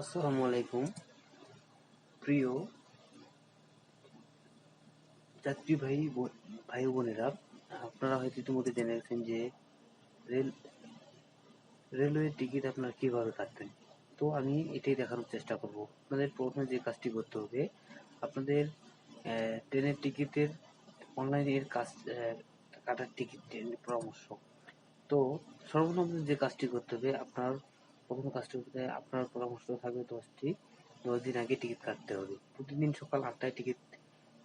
আসসালামু আলাইকুম প্রিয় যাত্রী ভাই ও বোনেরা, আপনারা হয়তো ইতিমধ্যে জেনে গেছেন যে রেল রেলওয়ে টিকিট আপনারা কিভাবে কাটবেন। তো আমি এটাই দেখানোর চেষ্টা করব। আপনাদের প্রথমে যে কাজটি করতে হবে, আপনাদের ট্রেনের টিকিটের অনলাইনে এর কাজ কাটার টিকিট পরামর্শ। তো সর্বপ্রথম যে কাজটি করতে হবে, প্রথম কাজটি করতে আপনার পরামর্শ থাকবে 10 দিন আগে টিকিট কাটতে হবে। প্রতিদিন সকাল 8টায়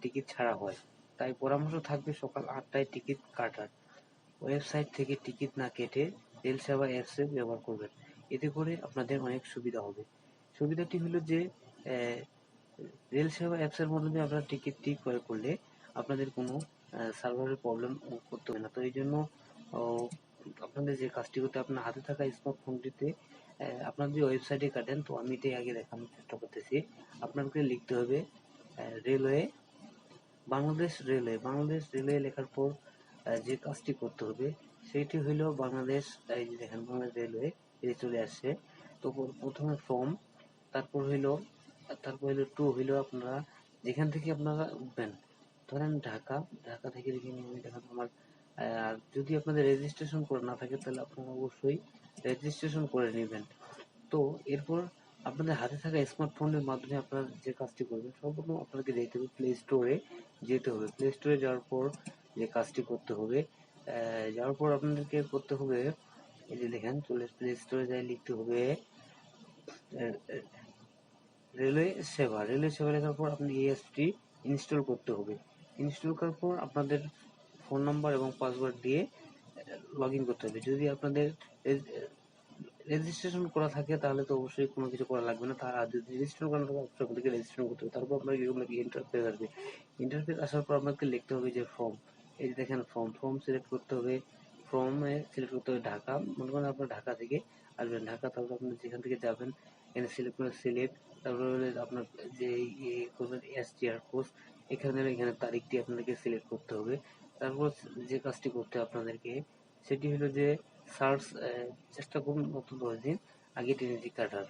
টিকিট ছাড়া হয়, তাই পরামর্শ থাকবে সকাল 8টায় টিকিট কাটার। ওয়েবসাইট থেকে টিকিট না কেটে রেল সেবা অ্যাপস ব্যবহার করবেন। এতে করে আপনাদের অনেক সুবিধা হবে। সুবিধাটি হলো যে রেল সেবা অ্যাপসের মাধ্যমে আপনারা টিকিটটি ক্রয় করলে আপনাদের কোনো সার্ভারের প্রবলেম করতে হবে না। তো এই জন্য আপনাদের যে কাজটি করতে, আপনার হাতে থাকা স্মার্টফোনটিতে আপনার যে ওয়েবসাইটে কাটেন, তো আমি এটাই আগে দেখানোর চেষ্টা করতেছি। আপনাকে লিখতে হবে রেলওয়ে বাংলাদেশ রেলওয়ে লেখার পর যে কাজটি করতে হবে সেইটি হইল বাংলাদেশ। এই যে দেখেন বাংলাদেশ রেলওয়ে, এই চলে আসছে। তো প্রথমে ফর্ম, তারপর হইল টু হইল আপনারা যেখান থেকে আপনারা উঠবেন। ধরেন ঢাকা থেকে দেখেন আমার যদি আপনাদের রেজিস্ট্রেশন করে না থাকে তাহলে আপনারা অবশ্যই রেজিস্ট্রেশন করে নেবেন। তো এরপর আপনাদের হাতে থাকা স্মার্টফোনের মাধ্যমে আপনারা যে কাজটি করবেন, সর্বপ্রথম আপনাকে যেতে হবে প্লে স্টোরে যাওয়ার পর যে কাজটি করতে হবে, যাওয়ার পর আপনাদেরকে করতে হবে, এই যে দেখেন প্লে স্টোরে যাই লিখতে হবে রেলওয়ে সেবা লেখার পর আপনি এই অ্যাপসটি ইনস্টল করতে হবে। ইনস্টল করার পর আপনাদের ফোন নাম্বার এবং পাসওয়ার্ড দিয়ে লগ ইন করতে হবে। যদি আপনাদের রেজিস্ট্রেশন করা থাকে তাহলে তো অবশ্যই কোনো কিছু করা লাগবে না। আর যদি রেজিস্ট্রেশন করা থাকে অবশ্যই আপনাদেরকে রেজিস্ট্রেশন করতে হবে। তারপর আপনাকে এরকম একটা ইন্টারফেস আসবে। ইন্টারফেস আসার পর আপনাকে লিখতে হবে যে ফর্ম, এই যে দেখেন ফর্ম সিলেক্ট করতে হবে। ফর্মে সিলেক্ট করতে হবে ঢাকা। মনে করেন আপনার ঢাকা থেকে আসবেন, তারপর আপনি যেখান থেকে যাবেন এখানে সিলেক্ট করে তারপরে আপনার যে করবেন STR কোর্স, এখানে তারিখটি আপনাদেরকে সিলেক্ট করতে হবে। তারপর যে কাজটি করতে হবে আপনাদেরকে, সেটি হলো যে চেষ্টা করুন গত 10 দিন আগে ট্রেনটি কাটার।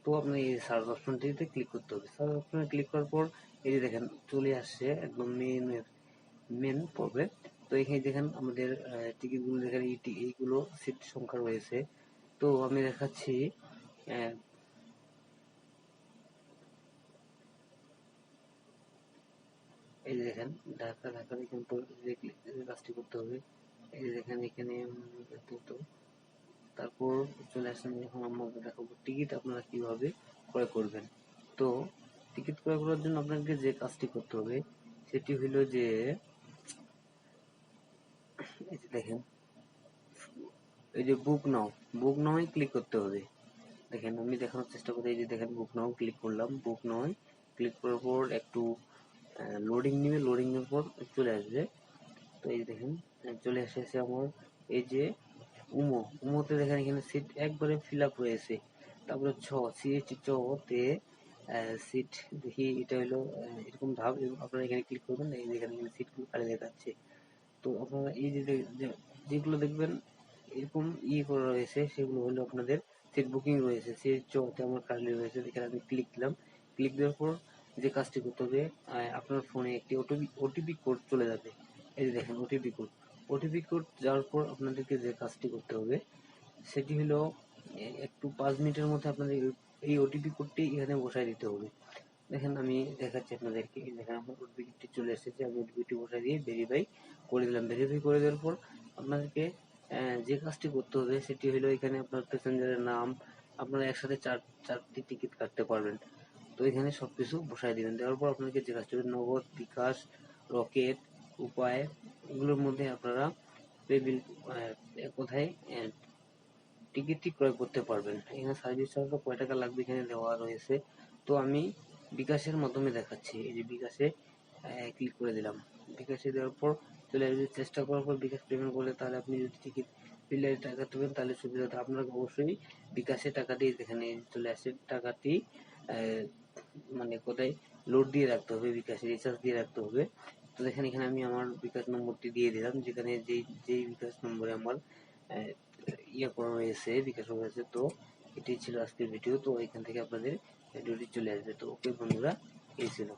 তো আপনি এই সার্চ অপশনটিতে ক্লিক করতে হবে। সার্চ অপশনে ক্লিক করার পর এই যে দেখেন চলে আসছে একদম মেন পর্বে। তো এখানে দেখেন আমাদের টিকিটগুলো দেখেন, এইগুলো সিট সংখ্যা রয়েছে। তো আমি দেখাচ্ছি এই যে দেখেন ঢাকা এখানে কাজটি করতে হবে। এই যে দেখেন এখানে তারপর চলে আসেন, যখন আমরা দেখাবো টিকিট আপনারা কিভাবে ক্রয় করবেন। তো টিকিট ক্রয় করার জন্য আপনাকে যে কাজটি করতে হবে সেটি হইল যে এই যে দেখেন এই যে বুক নাও ক্লিক করতে হবে। দেখেন আমি দেখানোর চেষ্টা করি। এই যে দেখেন বুক নাও ক্লিক করলাম। বুক নাও ক্লিক করার পর একটু লোডিং নেওয়ার পর চলে আসবে। তো এই দেখেন চলে এসেছে আমার এই যে উমোতে দেখেন এখানে সিট একবারে ফিল আপ রয়েছে। তারপরে চ তে সিট দেখি, এটা হলো এরকম ধাপ। আপনারা এখানে ক্লিক করবেন, এই যেখানে সিটগুলো খালি দেখাচ্ছে। তো আপনারা এই যে যেগুলো দেখবেন এরকম করা রয়েছে, সেগুলো হলো আপনাদের সিট বুকিং রয়েছে। সিট তে আমার খালি রয়েছে, এখানে আমি ক্লিক দিলাম। ক্লিক দেওয়ার পর যে কাজটি করতে হবে, আপনার ফোনে একটি ওটিপি কোড চলে যাবে। এই যে দেখেন ওটিপি কোড যাওয়ার পর আপনাদেরকে যে কাজটি করতে হবে সেটি হলো একটু 5 মিনিটের মধ্যে আপনাদের এই ওটিপি কোডটি এখানে বসায় দিতে হবে। দেখেন আমি দেখাচ্ছি আপনাদেরকে। দেখেন আমার ওটিপিটি চলে এসেছে, আমি ওটিপিটি বসায় দিয়ে ভেরিফাই করে দিলাম। ভেরিফাই করে দেওয়ার পর আপনাদেরকে যে কাজটি করতে হবে সেটি হলো এখানে আপনার প্যাসেঞ্জারের নাম, আপনারা একসাথে চারটি টিকিট কাটতে পারবেন। তো এখানে সবকিছু বসায় দিবেন। দেওয়ার পর আপনাকে যে কাজটি হবে নগদ, বিকাশ, রকেট, উপায়, এগুলোর মধ্যে আপনারা কোথায় টিকিটটি ক্রয় করতে পারবেন। এখানে সার্ভিস চার্জ কয় টাকা লাগবে এখানে দেওয়া রয়েছে। তো আমি বিকাশের মাধ্যমে দেখাচ্ছি। এই যে বিকাশে ক্লিক করে দিলাম। বিকাশে দেওয়ার পর চলে আসবে। চেষ্টা করার পর বিকাশ পেমেন্ট করলে তাহলে আপনি যদি টিকিট বিলের টাকা দেবেন তাহলে সুবিধা হতো। আপনাকে অবশ্যই বিকাশে টাকাটি এখানে চলে আসছে। টাকাটি মানে কোথায় লোড দিয়ে রাখতে হবে, বিকাশে রিচার্জ দিয়ে রাখতে হবে। তো দেখেন এখানে আমি আমার বিকাশ নম্বরটি দিয়ে দিলাম, যেখানে যেই বিকাশ নম্বরে আমার করা রয়েছে, বিকাশ রয়েছে। তো এটাই ছিল আজকের ভিডিও। তো এখান থেকে আপনাদের ভিডিওটি চলে আসবে। তো ওকে বন্ধুরা, এই ছিল।